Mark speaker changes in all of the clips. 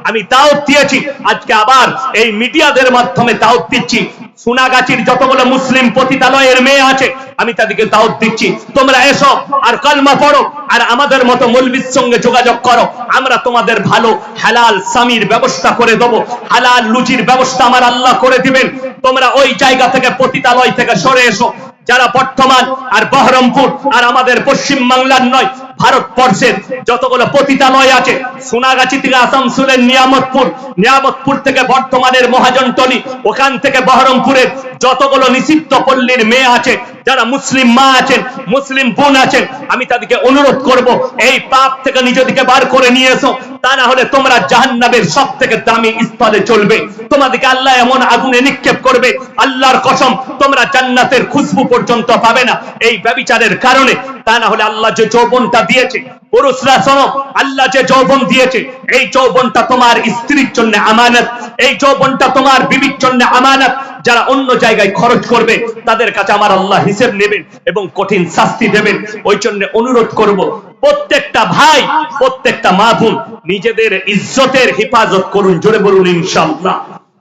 Speaker 1: আমি দাওয়াত দিয়েছি, আজকে আবার এই মিডিয়াদের মাধ্যমে দাওয়াত দিচ্ছি। সোনাগাছির যতগুলো মুসলিম পতিতালয়ের মেয়ে আছে আমি তাদেরকে দাওয়াত দিচ্ছি, তোমরা এসো আর কালমা পড়ো আর আমাদের মতো মৌলবীর সঙ্গে যোগাযোগ করো। আমরা তোমাদের ভালো হালাল স্বামীর ব্যবস্থা করে দেবো, হালাল লুচির ব্যবস্থা আমার আল্লাহ করে দিবেন। তোমরা ওই জায়গা থেকে পতিতালয় থেকে সরে এসো। যারা বর্তমান আর বহরমপুর আর আমাদের পশ্চিম বাংলার নয়, ভারতবর্ষের যতগুলো পতিতালয় আছে, সোনাগাছি থেকে আসানসোলের নিয়ামতপুর থেকে বর্তমানের মহাজনটলি, ওখান থেকে বহরমপুরের যতগুলো নিষিদ্ধ পল্লীর মেয়ে আছে, যারা মুসলিম মা আছেন, মুসলিম বোন আছেন, আমি তাদেরকে অনুরোধ করব এই পাপ থেকে নিজেদেরকে বার করে নিয়ে এসো। তা না হলে তোমরা জাহান্নামের সব থেকে দামি স্থলে চলবে। তোমাদেরকে আল্লাহ এমন আগুনে নিক্ষেপ করবে, আল্লাহর কসম তোমরা জান্নাতের খুশবু পর্যন্ত পাবে না এই ব্যভিচারের কারণে। তা না হলে আল্লাহ যে যৌবনটা দিয়েছে, পুরুষরা শোনো, আল্লাহ যে যৌবন দিয়েছে এই যৌবনটা তোমার স্ত্রীর জন্য আমানত, এই যৌবনটা তোমার বিবির জন্য আমানত। যারা অন্য জায়গায় খরচ করবে তাদের কাছে আমার আল্লাহ হিসেব নেবেন এবং কঠিন শাস্তি দেবেন। ওই জন্য অনুরোধ করব প্রত্যেকটা ভাই, প্রত্যেকটা মা বোন নিজেদের ইজ্জতের হেফাজত করুন। জোরে বলুন ইনশাআল্লাহ।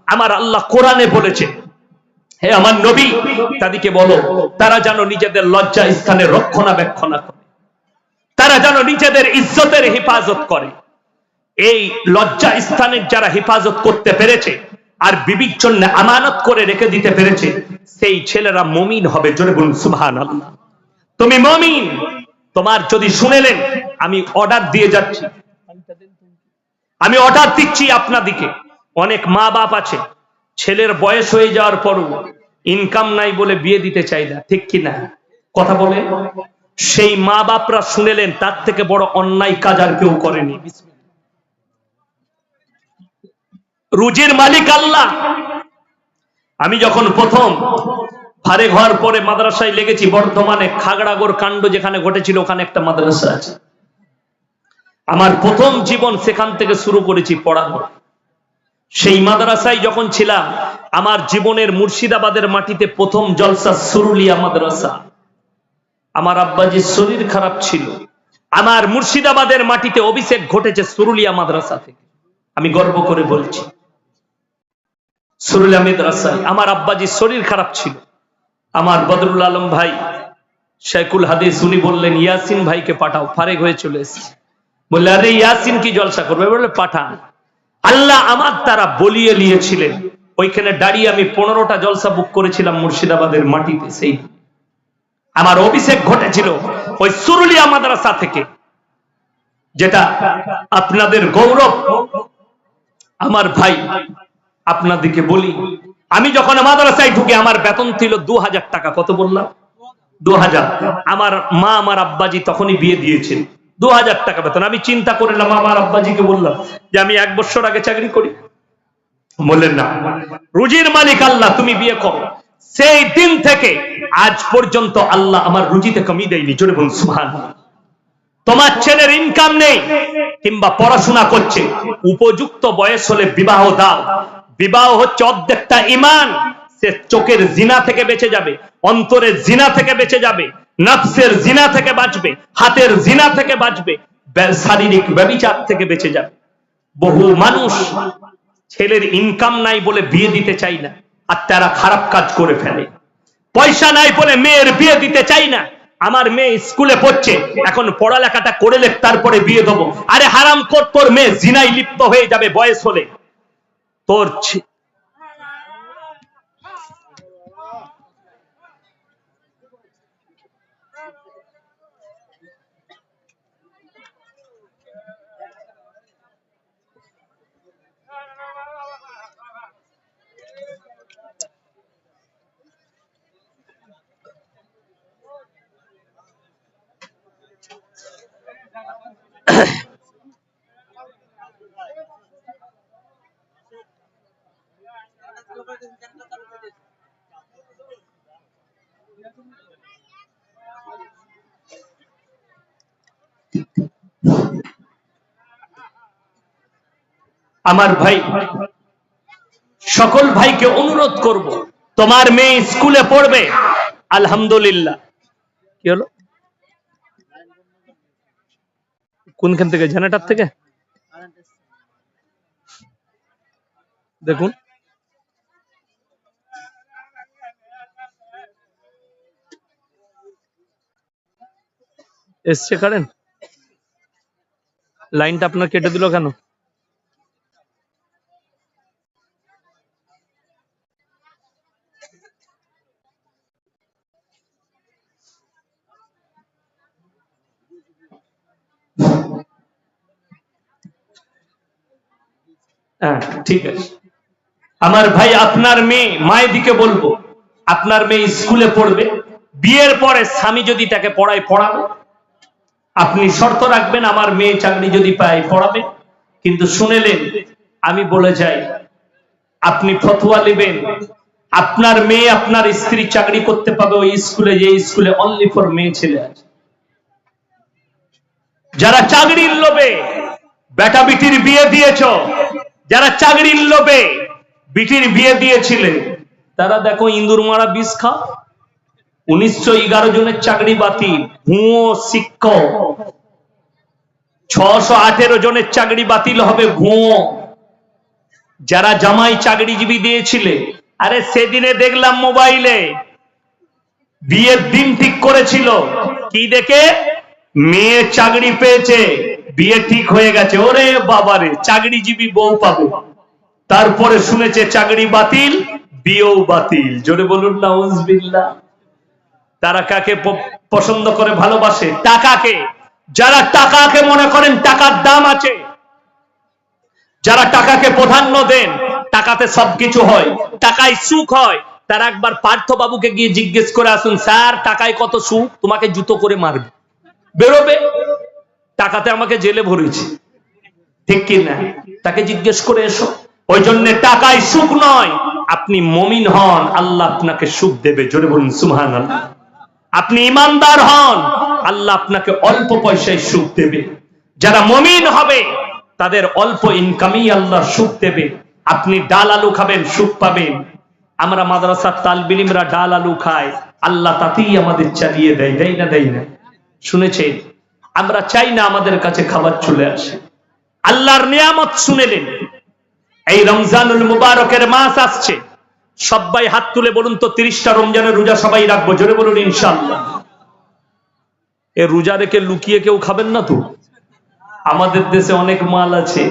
Speaker 1: আমার আল্লাহ কোরআনে বলেছে, হে আমার নবী তাদেরকে বলো তারা যেন নিজেদের লজ্জা স্থানে রক্ষণাবেক্ষণ করে, তারা যেন নিজেদের ইজ্জতের হেফাজত করে। এই লজ্জা স্থানের যারা হেফাজত করতে পেরেছে আর বিবির জন্য আমানত করে রেখে দিতে পেরেছে, সেই ছেলেরা মুমিন হবে। জোরে বলুন সুবহানাল্লাহ। তুমি মুমিন। তোমার যদি শুনেলেন, আমি অর্ডার দিয়ে যাচ্ছি, আমি অর্ডার দিচ্ছি আপনাদিকে। অনেক মা বাপ আছে ছেলের বয়স হয়ে যাওয়ার পরও ইনকাম নাই বলে বিয়ে দিতে চাই না, ঠিক কি না? কথা বলে সেই মা বাপরা শুনেলেন, তার থেকে বড় অন্যায় কাজ আর কেউ করেনি। রুজির মালিক আল্লাহ। আমি যখন প্রথম ফারেক হওয়ার পরে মাদ্রাসায় লেগেছি, বর্ধমানে খাগড়াগড় কাণ্ড যেখানে ঘটেছিল ওখানে একটা মাদ্রাসা আছে। আমার প্রথম জীবন সেখান থেকে শুরু করেছি পড়ানো। সেই মাদ্রাসায় যখন ছিলাম, আমার জীবনের মুর্শিদাবাদের মাটিতে প্রথম জলসা সুরুলিয়া মাদ্রাসা। আমার আব্বাজির শরীর খারাপ ছিল, আমার মুর্শিদাবাদের মাটিতে অভিষেক ঘটেছে সুরুলিয়া মাদ্রাসা থেকে। আমি গর্ব করে বলছি, সুরুলিয়া মাদ্রাসায় আমার আব্বাজির শরীর খারাপ ছিল। আমার বদরুল আলম ভাই শেখুল হাদিস, উনি বললেন ইয়াসিন ভাইকে পাঠাও, ফারেক হয়ে চলে এসেছে। বললে আরে ইয়াসিন কি জলসা করবে? বললে পাঠান। আল্লাহ আমার দ্বারা বলিয়ে নিয়েছিলেন। ওইখানে দাঁড়িয়ে আমি 15টা জলসা বুক করেছিলাম মুর্শিদাবাদের মাটিতে। সেই আমার অভিষেক ঘটেছিল ওই সুরুলিয়া মাদ্রাসা থেকে, যেটা আপনাদের গৌরব। আমার ভাই আপনাদেরকে বলি, আমি যখন মাদ্রাসায় ঢুকে আমার বেতন ছিল 2000 টাকা। কত বললাম? 2000। আমার মা আমার আব্বাজি তখনই বিয়ে দিয়েছেন, 2000 টাকা বেতন। আমি চিন্তা করলাম, আমার আব্বাজিকে বললাম যে আমি 1 বছর আগে চাকরি করি। বললেন না, রুজির মালিক আল্লাহ, তুমি বিয়ে করো। সেই দিন থেকে আজ পর্যন্ত আল্লাহ আমার রুজিতে কমি দেয়নি। জোরে বলুন সুবহানাল্লাহ। তোমার ছেলের ইনকাম নেই কিংবা পড়াশোনা করছে, উপযুক্ত বয়স হলে বিবাহ দাও। বিবাহ হচ্ছে অর্ধেকটা ঈমান। সে চোখের জিনা থেকে বেঁচে যাবে, অন্তরের জিনা থেকে বেঁচে যাবে, নফসের জিনা থেকে বাঁচবে, হাতের জিনা থেকে বাঁচবে, শারীরিক ব্যভিচার থেকে বেঁচে যাবে। বহু মানুষ ছেলের ইনকাম নাই বলে বিয়ে দিতে চাই না, আর তারা খারাপ কাজ করে ফেলে। পয়সা নাই বলে মেয়ের বিয়ে দিতে চাই না। আমার মেয়ে স্কুলে পড়ছে, এখন পড়ালেখাটা করে লে তারপরে বিয়ে দেবো। আরে হারামখোর, তোর মেয়ে জিনায় লিপ্ত হয়ে যাবে বয়স হলে। তোর আমার ভাই, সকল ভাইকে অনুরোধ করব, তোমার মেয়ে স্কুলে পড়বে, আলহামদুলিল্লাহ। কি হলো? কোনখান থেকে? জেনারেটর থেকে? দেখুন এসছে কারেন্ট, লাইনটা আপনার কেটে দিল কেন? হ্যাঁ ঠিক আছে। আমার ভাই আপনার মেয়ে, মায়ের দিকে বলবো, আপনার মেয়ে স্কুলে পড়বে, বিয়ের পরে স্বামী যদি তাকে পড়ায় পড়াবে, আপনি শর্ত রাখবেন আমার মেয়ে চাকরি যদি পায় পড়াবে। কিন্তু শুনেলেন আমি বলে যাই, আপনি ফতোয়া নেবেন আপনার মেয়ে আপনার স্ত্রী চাকরি করতে পাবে ওই স্কুলে, যে স্কুলে অনলি ফর মেয়ে ছেলে আছে। যারা চাকরির লোভে বেটা বিটির বিয়ে দিয়েছ, যারা চাকরির লোভে বিটির বিয়ে দিয়েছিলেন, তারা দেখো ইন্দুর মারা বিষ খাও। 1911 জনের চাকরি বাতিল, ভুয়ো শিক্ষক। 618 জনের চাকরি বাতিল হবে ভুয়ো। যারা জামাই চাকরিজীবী দিয়েছিলে, আরে সেদিনে দেখলাম মোবাইলে বিয়ের দিন ঠিক করেছিল, কি দেখে মেয়ে চাকরি পেয়েছে, বিয়ে ঠিক হয়ে গেছে, ওরে বাবারে চাকরিজীবী বউ পাবে। তারপরে শুনেছে চাকরি বাতিল, বিয়েও বাতিল। জোরে বলুন নাউজুবিল্লাহ। তারা কাকে পছন্দ করে ভালোবাসে? টাকাকে। যারা টাকাকে মনে করেন টাকার দাম আছে, যারা টাকাকে প্রাধান্য দেন, টাকাতে সবকিছু হয়, টাকায় সুখ হয়, তারা একবার পার্থ বাবুকে গিয়ে জিজ্ঞেস করে আসুন, স্যার টাকায় কত সুখ? তোমাকে জুতো করে মারবে, বেরোবে। টাকাতে আমাকে জেলে ভরেছে, ঠিক কি না? তাকে জিজ্ঞেস করে এসো। ওই জন্য টাকায় সুখ নয়, আপনি মুমিন হন, আল্লাহ আপনাকে সুখ দেবে। জোরে বলুন সুবহানাল্লাহ। আপনি ইমানদার হন, আল্লাহ আপনাকে অল্প পয়সায় সুখ দেবে। যারা মুমিন হবে তাদের অল্প ইনকামই আল্লাহ সুখ দেবে। আপনি ডাল আলু খাবেন, সুখ পাবেন। আমরা মাদ্রাসার তালবিল ইলমরা ডাল আলু খাই, আল্লাহ তাতেই আমাদের চালিয়ে দেয়, দেয় না? দেয় না? শুনেছেন? আমরা চাই না আমাদের কাছে খাবার চলে আসে। আল্লাহর নিয়ামত শুনেলেন। এই রমজানুল মুবারকের মাস আসছে, সবাই হাত তুলে বলুন তো 30টা রমজানের রোজা সবাই রাখবো। জোরে বলুন ইনশাআল্লাহ। এ রোজা রেখে লুকিয়ে কেউ খাবেন না তো? আমাদের দেশে অনেক মাল আছে,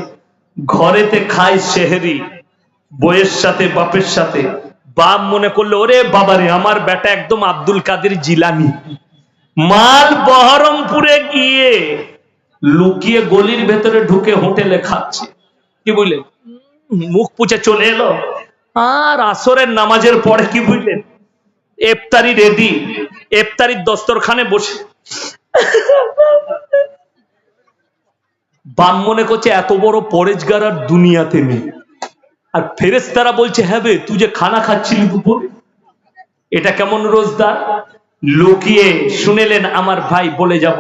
Speaker 1: ঘরেতে খায় সেহরি, বইয়ের সাথে বাপের সাথে। বাপ মনে করলো ওরে বাবারে আমার বেটা একদম আব্দুল কাদের জিলানি, মাল বহরমপুরে গিয়ে লুকিয়ে গলির ভেতরে ঢুকে হোটেলে খাচ্ছে। কি বুঝলেন? মুখ পুছে চলে এলো, আর আসরের নামাজের পরে কি বুঝলেন, ইফতারি রেডি, ইফতারির দস্তরখানে বসে বাম মনে করছে এত বড় পরেজগার আর দুনিয়াতে নেই। আর ফেরেশতারা বলছে হ্যাঁ বে, তুই যে খানা খাচ্ছিলি দুপুরে, এটা কেমন রোজদার? লুকিয়ে শুনেলেন আমার ভাই বলে যাব,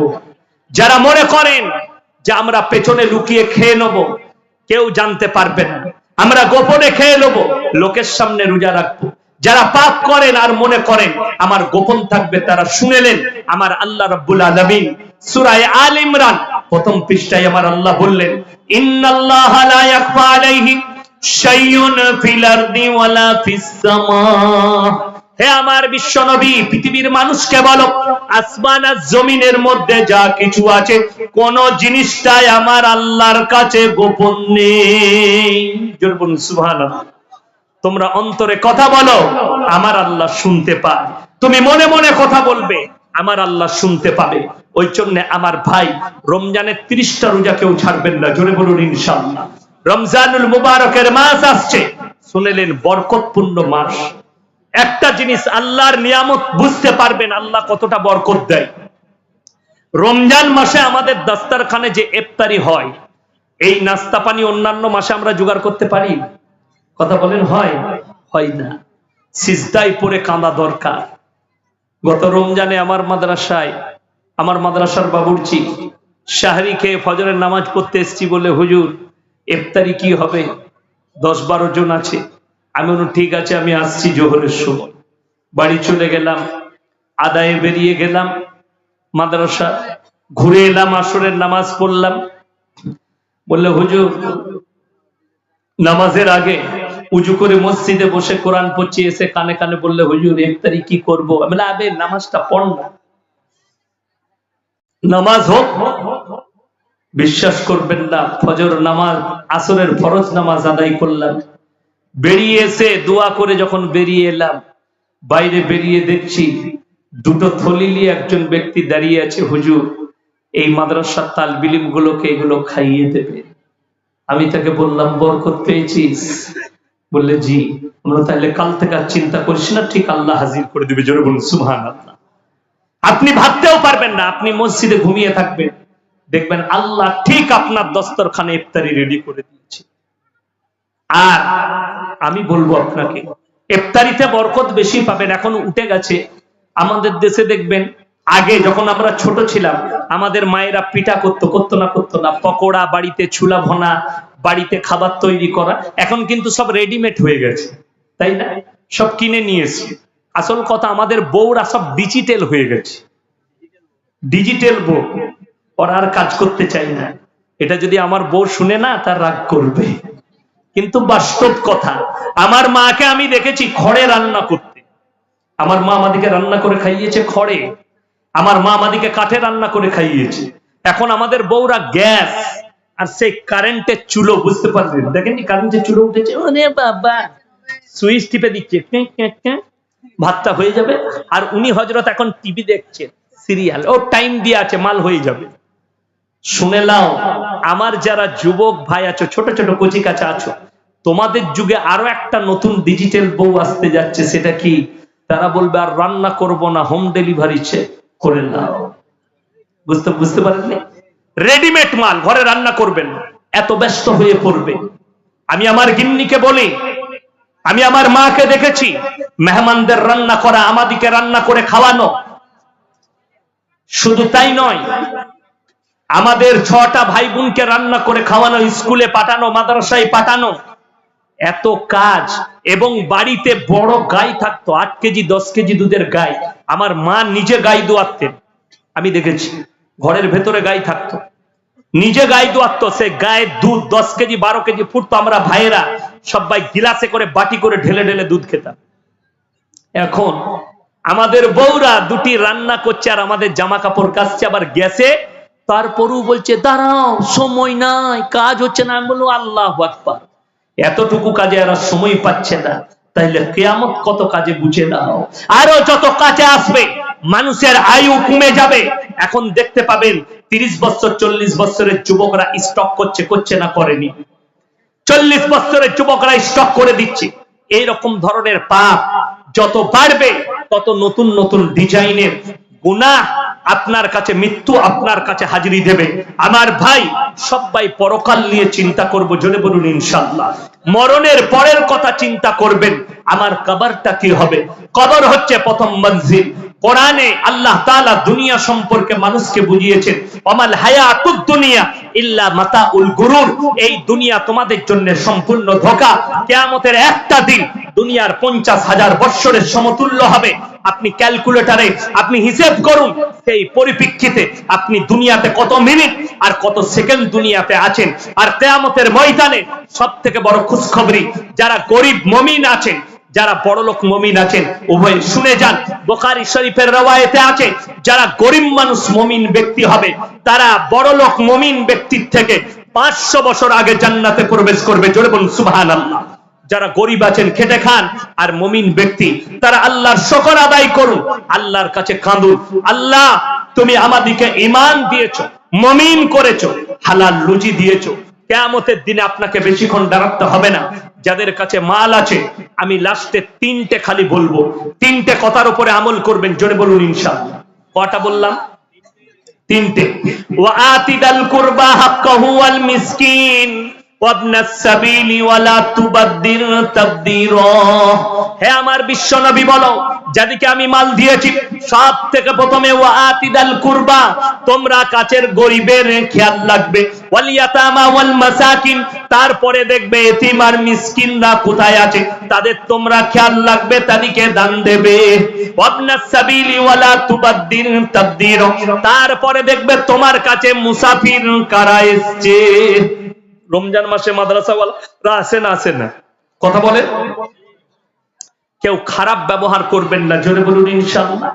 Speaker 1: যারা মনে করেন যে আমরা পেছনে লুকিয়ে খেয়ে নেব, কেউ জানতে পারবে না, আমরা গোপনে খেয়ে নেব, লোকের সামনে রোজা রাখবো। যারা পাপ করেন আর মনে করেন আমার গোপন থাকবে, তারা শুনেলেন আমার আল্লাহ রাব্বুল আলামিন সূরা আলে ইমরান প্রথম পৃষ্ঠায় আমার আল্লাহ বললেন, ইন্নাল্লাহা লা ইয়াখফা আলাইহি শাইউন ফিল আরদি ওয়ালা ফিস সামা। হে আমার বিশ্ব নবী, পৃথিবীর মানুষকে বলো, আসমান আর জমিনের মধ্যে যা কিছু আছে কোন জিনিসটাই আমার আল্লাহর কাছে গোপন নেই। জোরে বলুন সুবহানাল্লাহ। তোমরা অন্তরে কথা বলো, আমার আল্লাহ শুনতে পায়। তুমি মনে মনে কথা বলবে, আমার আল্লাহ শুনতে পাবে। ওই জন্য আমার ভাই, রমজানের 30টা রোজা কেউ ছাড়বেন না। জোরে বলুন ইনশাআল্লাহ। রমজানুল মুবারকের মাস আসছে, শুনেলেন বরকতপূর্ণ মাস। একটা জিনিস আল্লাহর নিয়ামত বুঝতে পারবেন আল্লাহ কতটা বরকত দেয়। রমজান মাসে আমাদের দস্তরখানে যে ইফতারি হয়, এই নাস্তা পানি অন্যান্য মাসে আমরা জোগাড় করতে পারি? কথা বলেন, হয়? হয় না। সিজদায় পড়ে কাঁদা দরকার। গত রমজানে আমার মাদ্রাসার বাবুর্চি শাহরি খেয়ে ফজরের নামাজ পড়তে এসেছি বলে, হুজুর ইফতারি কি হবে, 10-12 জন আছে। আমি বললাম ঠিক আছে, আমি আসছি জোহরের সময়। বাড়ি চলে গেলাম, আদায়ে বেরিয়ে গেলাম, মাদ্রাসা ঘুরে এলাম, আসরের নামাজ পড়লাম। বললে হুজুর নামাজের আগে উজু করে মসজিদে বসে কোরআন পড়ছি, এসে কানে কানে বললে হুজুর ইফতারি কি করবো? আমি বললাম আবে নামাজটা পড় না, নামাজ হোক। বিশ্বাস করবেন না, ফজর নামাজ, আসরের ফরজ নামাজ আদায় করলাম, বেরিয়ে এসে দোয়া করে যখন বেরিয়ে এলাম, বাইরে বেরিয়ে দেখছি দুটো থলি নিয়ে একজন ব্যক্তি দাঁড়িয়ে আছে, হুজুর এই মাদ্রাসার তালবে ইলম গুলোকে এগুলো খাইয়ে দেবে। আমি তাকে বললাম বরকত পেয়েছিস? বললে জি। আমরা তাহলে কাল থেকে আর চিন্তা করিস না, ঠিক আল্লাহ হাজির করে দিবে। জোরে বলুন সুবহানাল্লাহ। আপনি ভাবতেও পারবেন না, আপনি মসজিদে ঘুমিয়ে থাকবেন, দেখবেন আল্লাহ ঠিক আপনার দস্তরখানে ইফতারি রেডি করে দিয়েছে। আর আমি বলবো আপনাকে, ইফতারিতে বরকত বেশি পাবেন। এখন উঠে গেছে আমাদের দেশে, দেখবেন আগে যখন আমরা ছোট ছিলাম আমাদের মায়েরা পিঠা করতো না, পকোড়া বাড়িতে, ছুলা ভনা বাড়িতে, খাবার তৈরি করা। এখন কিন্তু সব রেডিমেড হয়ে গেছে, তাই না? সব কিনে নিয়েছি। আসল কথা, আমাদের বউরা সব ডিজিটাল হয়ে গেছে, ডিজিটাল বউ, ওরা আর কাজ করতে চাই না। এটা যদি আমার বউ শুনে না, তার রাগ করবে, কিন্তু বাস্তব কথা। আমার মাকে আমি দেখেছি খড়ে রান্না করতে। আমার মা আমাদেরকে রান্না করে খাইয়েছে খড়ে, আমার মা আমাদেরকে কাঠে রান্না করে খাইয়েছে। এখন আমাদের বউরা গ্যাস আর সেই কারেন্টের চুলো, বুঝতে পারলেন? দেখেননি কারেন্টের চুলো উঠেছে, ওরে বাবা, সুইচ টিপে দিচ্ছে, ভাতটা হয়ে যাবে। আর উনি হযরত এখন টিভি দেখছেন, সিরিয়াল, ও টাইম দিয়ে আছে, মাল হয়ে যাবে। শুনে নাও, আমার যারা যুবক ভাই আছো, ছোট ছোট কচি কাঁচা আছো, তোমাদের যুগে আরো একটা নতুন ডিজিটাল বউ আসতে যাচ্ছে। সেটা কি? তারা বলবে আর রান্না করব না, হোম ডেলিভারি করে নাও। বুঝতে পারেননি? রেডিমেড মাল, ঘরে রান্না করবেন, এত ব্যস্ত হয়ে পড়বে। আমি আমার গিন্নিকে বলি, আমি আমার মাকে দেখেছি মেহমানদের রান্না করা, আমাদিকে রান্না করে খাওয়ানো। শুধু তাই নয়, আমাদের 6টা ভাই বোনকে রান্না করে খাওয়ানো, স্কুলে পাঠানো, মাদ্রাসায় পাঠানো, এত কাজ। এবং বাড়িতে বড় গাই থাকতো, 8 কেজি 10 কেজি দুধের গাই। আমার মা নিজে গাই দোয়াতেন, আমি দেখেছি। ঘরের ভেতরে গাই থাকতো, নিজে গাই দোয়াতো। সে গায়ের দুধ 10 কেজি 12 কেজি ফুটতো। আমরা ভাইয়েরা সবাই গিলাসে করে, বাটি করে ঢেলে ঢেলে দুধ খেতাম। এখন আমাদের বউরা দুটি রান্না করছে আর আমাদের জামা কাপড় কাচছে, আবার গ্যাসে। তারপরও বলছে দাঁড়াও, সময় নাই, কাজ হচ্ছে না। আমি বলবো আল্লাহু আকবার, এতটুকু কাজে এরা সময় পাচ্ছে না, তাইলে কিয়ামত কত কাজে বুঝে নাও। আরো যত কাজে আসবে, মানুষের আয়ু কমে যাবে। এখন দেখতে পাবেন 30 বছর 40 বছরের যুবকরা স্টক করছে না, করেনি। 40 বছরের যুবকরা স্টক করে দিচ্ছে। এইরকম ধরনের পাপ যত বাড়বে, তত নতুন নতুন ডিজাইনের গুনাহ আপনার কাছে, মৃত্যু আপনার কাছে হাজিরি দেবে। আমার ভাই, সবাই পরকাল নিয়ে চিন্তা করব, জোরে বলুন ইনশাআল্লাহ। মরণের পরের কথা চিন্তা করবেন, আমার কবরটা কি হবে। কবর হচ্ছে প্রথম মঞ্জিল। কোরআনে আল্লাহ তাআলা দুনিয়া সম্পর্কে মানুষকে বুঝিয়েছেন, ওয়ামাল হায়াতুদ দুনিয়া ইল্লা মাতাউল গুরুর। এই দুনিয়া তোমাদের জন্য সম্পূর্ণ ধোঁকা। কিয়ামতের একটা দিন দুনিয়ার 50,000 বছরের সমতুল্য হবে। আপনি ক্যালকুলেটরে আপনি হিসাব করুন, সেই পরিপ্রেক্ষিতে আপনি দুনিয়াতে কত মিনিট আর কত সেকেন্ড দুনিয়াতে আছেন। আর কিয়ামতের ময়দানে সবথেকে বড় খুশখবরি, যারা গরিব মুমিন আছেন, যারা বড়লোক মুমিন আছেন, উভয় শুনে যান। বুখারী শরীফের রওয়ায়েতে আছে, যারা গরিব মানুষ মুমিন ব্যক্তি হবে, তারা বড়লোক মুমিন ব্যক্তির থেকে 500 বছর আগে জান্নাতে প্রবেশ করবে। জোরে বলুন সুবহানাল্লাহ। যারা গরিব আছেন, খেটে খান, আর মুমিন ব্যক্তি, তারা আল্লাহর শুকর আদায় করুন, আল্লাহর কাছে কাঁদুন, আল্লাহ তুমি আমাদেরকে ঈমান দিয়েছো, মুমিন করেছো, হালাল রুজি দিয়েছো। কিয়ামতের দিনে আপনাকে বেশিক্ষণ দাঁড়াতে হবে না। যাদের কাছে মাল আছে, আমি লাস্টে 3টে খালি বলবো, 3টে কথার উপরে আমল করবেন। জোরে বলুন ইনশাআল্লাহ। কয়টা বললাম? 3টে। ওয়া আতিদাল কুরবা হাক্কাহু ওয়াল মিসকিন ওয়াবনাস সাবিলি ওয়ালা তুবাদদির তাবদীরা। হে আমার বিশ্ব নবী, বলো যাদেরকে আমি মাল দিয়েছি, সব থেকে প্রথমে ওয়া আতিদাল কুরবা, তোমরা কাছের গরিবের খেয়াল রাখবে। ওয়াল ইয়াতামা ওয়াল মাসাকিন, তারপরে দেখবে এতিম আর মিসকিনরা কোথায় আছে, তাদের তোমরা খেয়াল রাখবে, তাদেরকে দান দেবে। ওয়াবনাস সাবিলি ওয়ালা তুবাদদির তাবদীরা, তারপরে দেখবে তোমার কাছে মুসাফির কারা এসেছে। রমজান মাসে মাদ্রাসাওয়ালারা আসে না? কথা বলে। কেউ খারাপ ব্যবহার করবেন না, জোরে বলুন ইনশাআল্লাহ।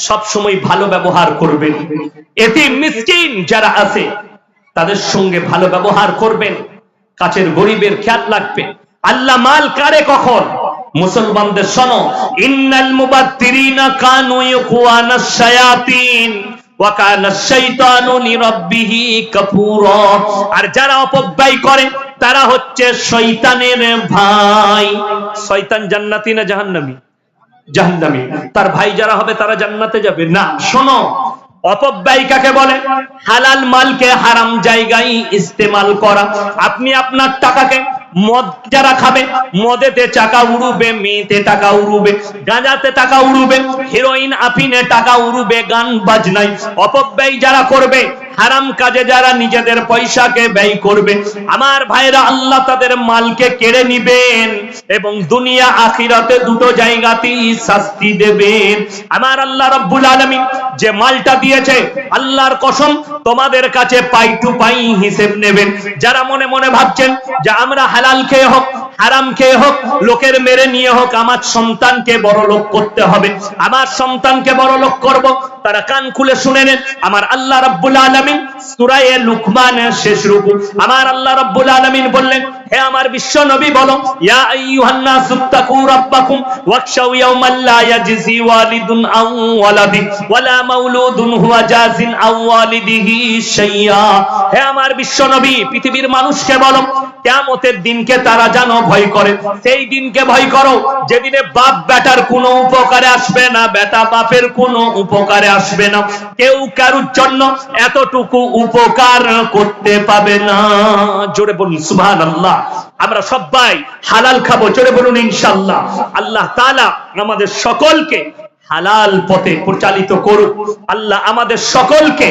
Speaker 1: সব সময় ভালো ব্যবহার করবেন। এতিম মিসকিন যারা আছে তাদের সঙ্গে ভালো ব্যবহার করবেন। কাছের গরিবের খেয়াল রাখবেন। আল্লাহ মাল কারে কখন? মুসলমানদের শোনো, ইন্নাল মুবাত্তিরিনা কানু ইখওয়ানাশ শায়াতিন ওয়া কানা শাইতানু লিরাব্বিহি কাফুরা। আর যারা অপব্যয় করে তারা হচ্ছে শয়তানের ভাই। শয়তান জান্নাতি না জাহান্নামী? জাহান্নামী। তার ভাই যারা হবে তারা জান্নাতে যাবে না। শোনো, অপব্যয় কাকে বলে? হালাল মালকে হারাম জায়গায় ইস্তেমাল করা। আপনি আপনার টাকাকে, মদ যারা খাবে মদেতে টাকা উড়ুবে, মেয়েতে টাকা উড়ুবে, গাঁজাতে টাকা উড়ুবে, হেরোইন আফিনে টাকা উড়ুবে, গান বাজনায় অপব্যয় যারা করবে, হারাম কাজে যারা নিজেদের পয়সাকে ব্যয় করবে, আমার ভাইরা আল্লাহ তাদের মালকে কেড়ে নিবেন এবং দুনিয়া আখিরাতে দুটো জায়গাতেই শাস্তি দেবেন। আমার আল্লাহ রাব্বুল আলামিন যে মালটা দিয়েছে, আল্লাহর কসম তোমাদের কাছে পাই টু পাই হিসেব নেবেন। যারা মনে মনে ভাবছেন যে আমরা হালাল খেয়ে হোক হারাম খেয়ে হোক, লোকের মেরে নিয়ে হোক, আমার সন্তানকে বড় লোক করতে হবে, আমার সন্তানকে বড় লোক করব, তারা কান খুলে শুনে নেন। আমার আল্লাহ রাব্বুল আলামিন সূরা লুকমানের শেষ রুকু আমার আল্লাহ রাব্বুল আলামিন বললেন, হে আমার বিশ্ব নবী বলো, ইয়া আইয়ুহান নাসুত্তাকু রাব্বাকুম ওয়াখশাউ ইয়াওমান লা ইয়াজজি ওয়ালিদুন আন ওয়ালাদি ওয়ালা মাউলুদুন হুয়া জাযিন আন ওয়ালিদিহি শাইয়্যা। হে আমার বিশ্ব নবী, পৃথিবীর মানুষকে বলো, কিয়ামতের দিনকে তারা জানো ভয় করে। সেই দিনকে ভয় করো যেদিনে বাপ বেটার কোনো উপকারে আসবে না, বেটা বাপের কোনো উপকারে আসবে না, কেউ কারুর জন্য এতটুকু উপকার করতে পাবে না। জোরে বলুন সুবহানাল্লাহ। আমরা সবাই হালাল খাবো, জোরে বলুন ইনশাআল্লাহ। আল্লাহ তাআলা আমাদের সকলকে হালাল পথে পরিচালিত করুক। আল্লাহ আমাদের সকলকে